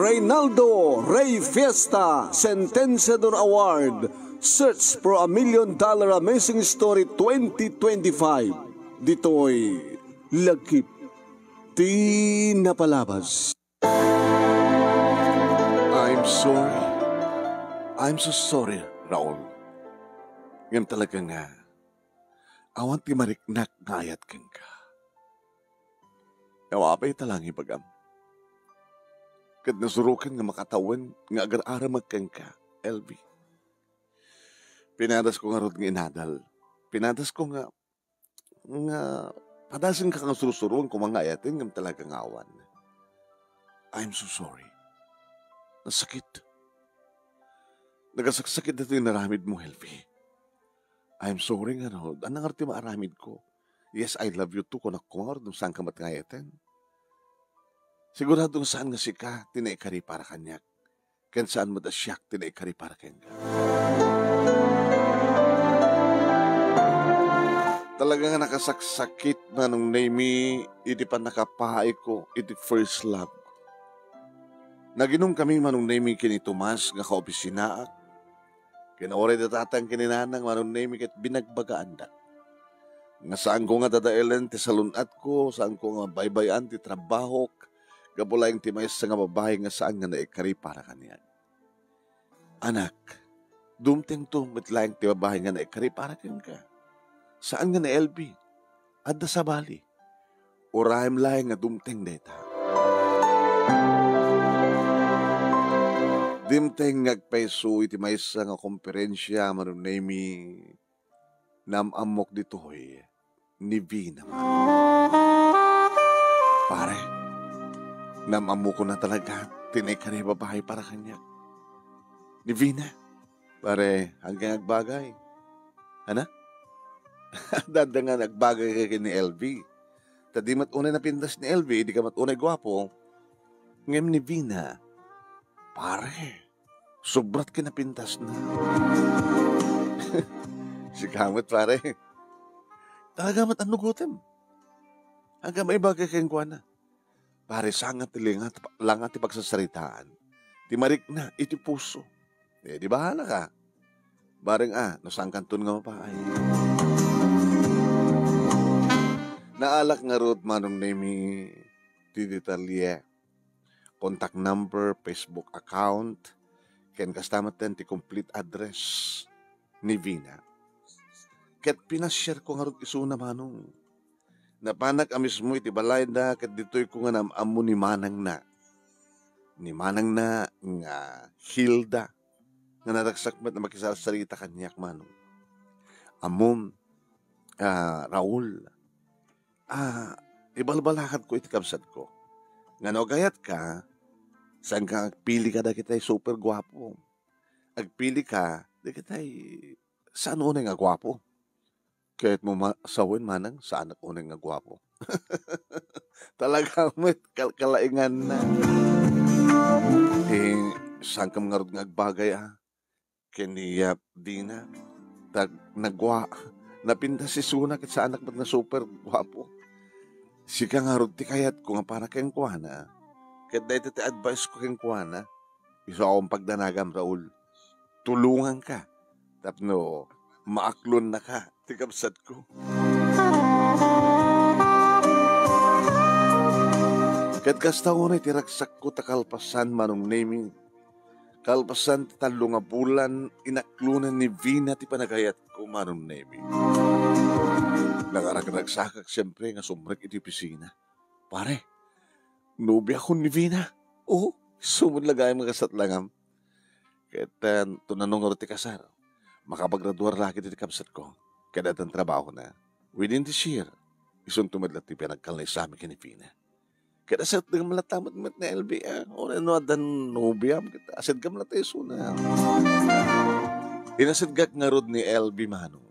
Reynaldo Rey Fiesta Sentenciador Award, Search for a $1 Million Amazing Story 2025. Dito'y Lagkip Di Napalabas. I'm sorry. I'm so sorry, Raul. Ngayon talaga nga, awan ti mariknak nga ayat kang ka. Kawapay talang ibagam. Kad nasurukan nga makatawan nga agar-ara magkang ka, LV. Pinadas ko nga rod nga inadal. Pinadas ko nga padasin ka nga surusuruan kung mga ayatin nga talagang awan. I'm so sorry. Nasakit. Nagasaksakit na ito yung naramid mo, LV. I'm sorry nga rod. Anong arti maaramid ko? Yes, I love you too. Kung ako nga rod, saan ka matngayatin? Sigurado saan nga si ka, tinaikari para kanyak. Kaya saan mo da siyak, tinaikari para kanya. Talaga nga nakasaksakit na nung naimi, iti pa nakapahay ko, iti first love. Naginom kami manong naimi kini Tomas, nga kaopisinaak. Kinaoray datatang kininanang manong naimi kat binagbagaan da. Nga saan ko nga dadailan ti salunat ko, saan ko nga baybayan ti trabaho, gabulayang timayas sa nga babae nga saan nga naikari para kanyan. Anak, dumteng to mitlayang ti babae nga naikari para kanyan ka. Saan nga na LB? Adda sa bali. Urahim layang nga dumteng deta. Dimteng ngagpaiso iti maysa nga komperensya manunaymi namamok ditoy ni V naman. Pare, namamok ko na talaga tinay ka na babae para kanya. Ni Vina, pare, hanggang nagbagay. Ano? Dada nga nagbagay kay ni LV. Tadi matunay na pindas ni LV, di ka matunay gwapo. Ngayon ni Vina, pare, sobrat kinapintas na. Si Kamot, pare. Talaga mat anugutem. Hanggang may bagay kayong kuha na. Pare, sangat tilingat lang at ipagsasaritaan. Timarik na, iti puso. Di bahala ka. Bareng nasang kanton nga mapaay. Naalak nga root manong name ti detalye. Contact number, Facebook account, ken kastamat ten ti complete address ni Vina. Ket pinashare ko nga root isuna manong. Napanak amis mo iti balay na ket ditoy ko nga namamo ni Manang na. Ni Manang na nga Hilda nga naragsakmat na makisasarita kanyak manong. Amom, Raul, ibalbalakat ko iti kamsat ko. Nga nagayat ka, saan ka agpili ka na kita'y super gwapo. Agpili ka, di kita'y saan unay nga gwapo. Kahit mo sawin manang, saan ak unay nga gwapo. Talagang may kalaingan na. Saan ka mga nga agbagay Kaniya di na. Nagwa. Napinta si Sunak at sa anak ba't na super gwapo. Sika nga rod ti kayat ko nga para kayang kuwana. Kaya dahil ti advice ko kayang kuwana. Iso akong pagdanagam, Raul. Tulungan ka. Tapno, maaklon na ka. Tikapsat ko. Kat kasta ko na itiraksak ko takalpasan manong naming. Kalpasan talo nga bulan inaklunan ni Vina ti panagayat ko manong naming. Nakaragnagsakak siyempre nga sumrek iti pisina. Pare, nobya ko ni Vina. Oo, sumud lagay mga kasatlangam. Kaya tunanong nga ti kasar. Makapagraduar laki ti kapsat ko. Kaya datang trabaho na. Within this year, isang tumadlat ti pinagkalay sa amin kini Vina. Kaya asad nga malatamat-mat na LB. O ano adan nobya. Asad ka malatay suna. Inasad gak nga rod ni LB manong.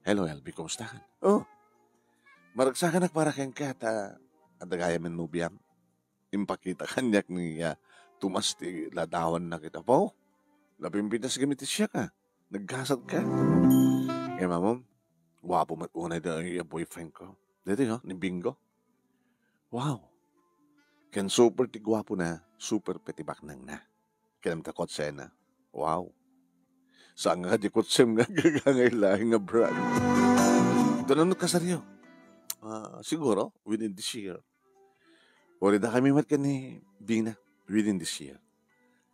Hello, LB, kumusta ka? Oh, maragsakan ak para kang kata adagaya men nubiam. Impakita kanyak ni Tumas ti ladawan na kita po. Lapimpitas gamit siya ka. Nagkasat ka. Mamam, wapo matunay na yung boyfriend ko. Dito ni Bingo. Wow. Ken super ti gwapo na. super petibak nang na. Kinam ta kotsena. Wow. Saan nga di kotsem nga gagangay nga brand. Doon ka saryo. Siguro, within this year. Ori da kami mat kani Bina, within this year.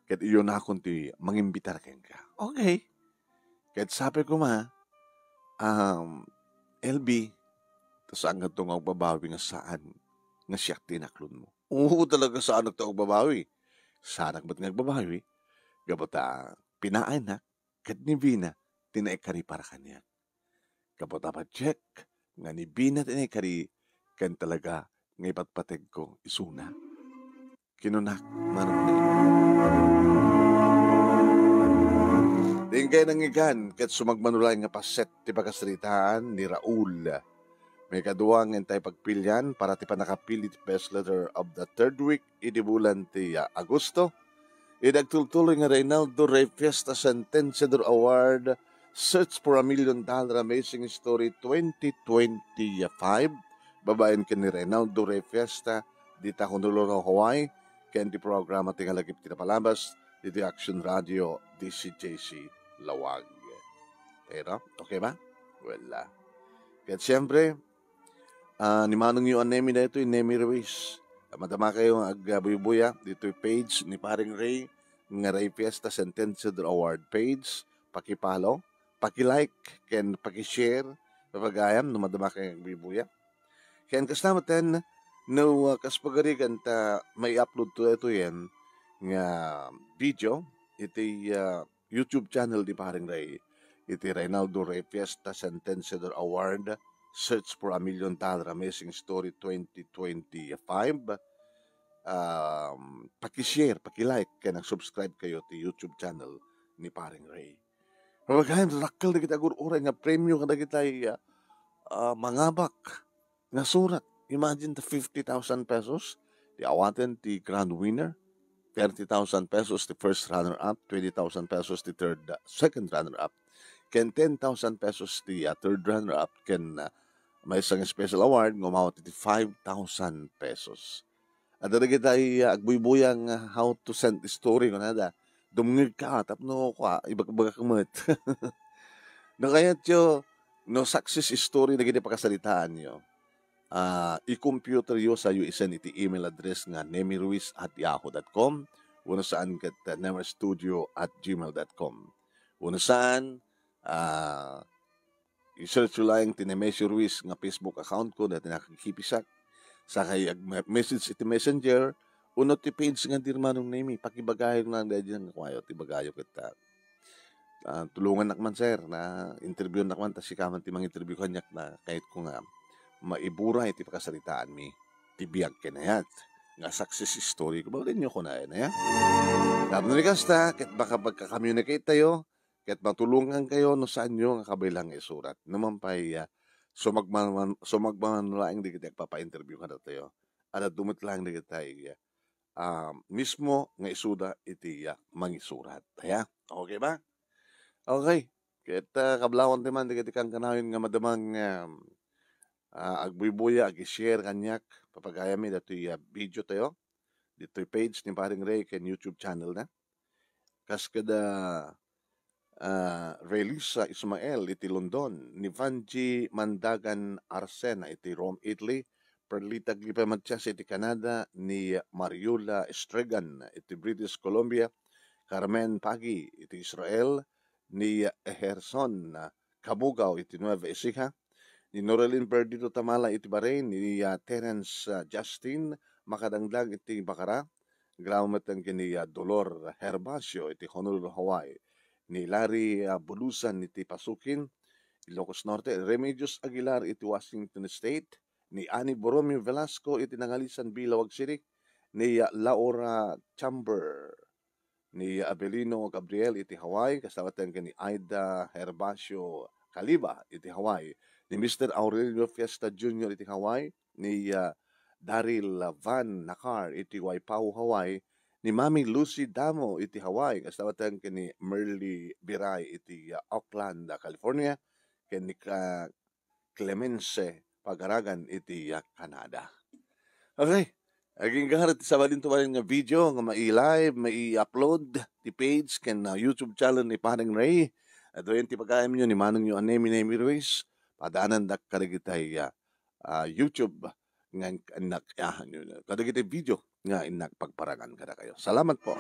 Kat iyon na akong ti mangimbitar ken ka. Okay. Kat sabi ko LB, tas ang nga nga babawi nga saan nga siya tinaklon mo. Oo talaga saan nagtaong babawi. Saan ba't nagbabawi? Gabata, pinaay na, kat ni Bina, tinaikari para kanya. Gabata pa check, nga ni Bina tinaikari, kan talaga, nga ipatpateg ko, isuna. Kinunak, manong na Tingkay nangigan, kat sumagmanulay nga paset, ti pagkasalitaan ni Raul. May kaduwang entay pagpilyan para ti panakapili ti best letter of the third week, idi bulan ti Agosto. Idagtultuloy nga Reynaldo Rey Fiesta Sentenciador Award, Search for $1 Million Amazing Story 2025. Babayan ka ni Reynaldo Rey Fiesta, dita Honolulu, Hawaii, ken ti programa ti ngalagip ti napalabas, dito Action Radio, DCJC, Lawag. Pero, okay ba? Wala. Kaya siyempre, ni Manong yung Nemi na ito, yung Nemi Ruiz. Madama kayo ang agbubuya, dito yung page ni Paring Ray, nga Ray Fiesta Sentencied Award page. Pakipalo, pakilike, ken pakishare, papagayam, numadama kayo ang agbubuya. Kaya kasamaten, no, kaspagarigan ta may upload to ito yan, nga video, iti YouTube channel di Paring Ray, iti Reynaldo Rey Fiesta Sentencied Award, Search for $1 Million Amazing Story 2025. Pakishare, pakilike, kaya nag-subscribe kayo ti YouTube channel ni Paring Ray. Pagkain, rakal na kita gururay nga premyo ka na kita mangabak nga surat. Imagine the 50,000 pesos, the awaten ti grand winner, 30,000 pesos the first runner-up, 20,000 pesos the second runner-up, ken 10,000 pesos the third runner-up, ken may isang special award ng umawat iti 5,000 pesos. At na kita agbuyang how to send the story ko na dumngig ka, tapno ko, ibag-baga kamat. No kaya tiyo, no success story na gini pakasalitaan nyo, i-computer yo sa isen iti email address nga nemiruiz@yahoo.com, uno saan kat nemerstudio@gmail.com. Uno saan, i-search nyo lang tinemesyo Ruiz nga Facebook account ko na tinakikipisak. Sa kay message iti messenger, uno ti page nga dirmanong name, pakibagayo lang dahil nga kwayo, tibagayo kita. Tulungan nakman sir, na interview nakman, tas sikaman ti mga interview kanyak na kahit ko nga maibura iti pakasalitaan mi, tibiyag kinayat, nga success story ko, bagay nyo ko na yan, Tapos kasta, kahit baka pagka-communicate tayo, kahit matulungan kayo no saan nyo nga kabilang isurat. Naman pa'y sumagman lang di kita papa-interview ka na tayo. At dumit lang di kita mismo nga isuda iti mangisurat. Okay ba? Okay. Kahit kablawan timan di kita kang kanawin nga madamang agbuybuya, ag-share kanyak, papagayami dito video tayo. Dito page ni Paring Ray ken YouTube channel na. Kas kada Relisa Ismael iti London, ni Vanji Mandagan Arsena iti Rome, Italy, Perlita Glipamatsyas iti Canada, ni Mariola Estregan iti British Columbia, Carmen Pagi iti Israel, ni Eherson Kabugaw iti Nueva Ecija, ni Norelin Perdido Tamala iti Bahrain, ni Terence Justin Makadangdag iti Bacara, Graumetan kini Dolor Herbacio iti Honolulu, Hawaii, ni Larry Bulusan iti Pasukin, Ilocos Norte, Remedios Aguilar iti Washington State, ni Ani Borromeo Velasco iti Nangalisan, Bilawag City, ni Laura Chamber, ni Abelino Gabriel iti Hawaii, kasawatan ka ni Aida Herbacio Caliba iti Hawaii, ni Mr. Aurelio Fiesta Jr. iti Hawaii, ni Daryl Van Nakar iti Waipau, Hawaii, ni Mami Lucy Damo iti Hawaii, kasawatan ka ni Merly Biray iti Auckland, California, ken ni Clemense Pagaragan iti Canada. Okay, Aging gaharat sa balin nga video nga mai-live, mai-upload ti page ken YouTube channel ni Paring Ray. At doon ti pagkain nyo ni Manong yung Nemi Ruiz. Padaanan dak kadagitay YouTube nga kadagitay video nga inak pagparangan kada kayo. Salamat po.